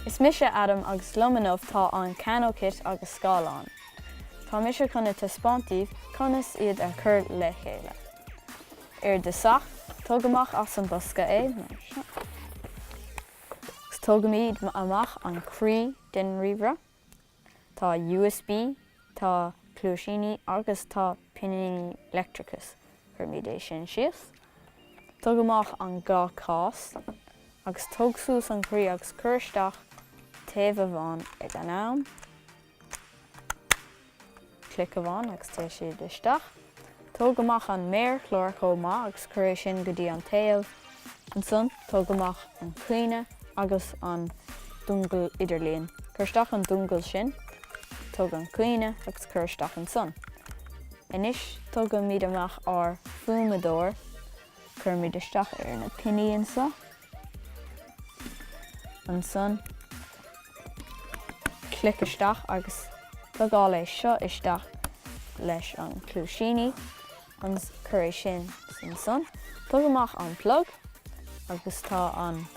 Is mise Adam agus lumanmh tá an canókit agus scáilán. Tá mise chuna taispeántaí conas iad ar chur le chéile. De ceacht tugamach as an bosca é. Gus tugamíd amach an crí den ribhre. Tá USB, tá clúisíní agus tá pinaí electricus gur míad é sin síos. Tugamach an gá cás agus tugsús an crí agus chuirsteach taobh amháin ag an am. Clic amháin agus té siad isteach. Tugamach an méir chlór chomá agus chuir sin go dtí an taobh. An son tugamach an cuine agus an dungal idirlíon. Chuirsteach an dungal sin, tug an cuine agus chuirsteach an son. Inis tugam míad amach ar fumadóir, chuir míad isteach ar na pinaíonn sa. An son clic isteach agus plugáil é seo isteach leis an clúisíní. An chuir sin san son. Tugamach an plug agus tá an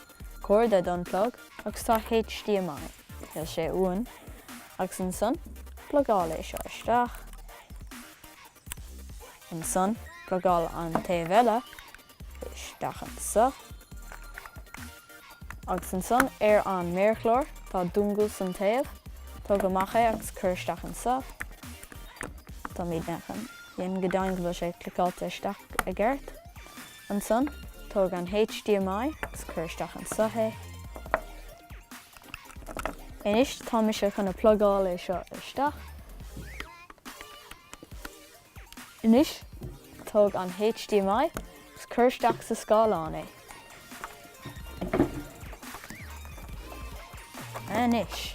códa don plug agus tá HDMI. Héil sé uainn agus an son plugáil é seo isteach. An son plugáil an taobh eile isteach an sa. Agus an son ar an méirchlór tá dungal san taobh. Tugamach é agus chuirsteach an sa. Tá míad nechan dhéon go daoibh bhfuil sé clicáilte isteach a gceart. An son tug an HDMI agus chuirsteach an sa é. Inis tá mise chuna plugáil é seo isteach. Inis tug an HDMI agus chuirsteach sa scáilán é. Inis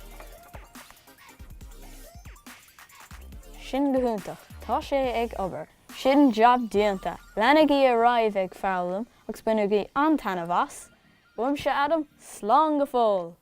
sin gohúntaach, tá sé ag obair. Sin job díonta. Leanna í a raibh ag fálam agus buna í an tanna bhas. Buim se Adam, slán go fóil.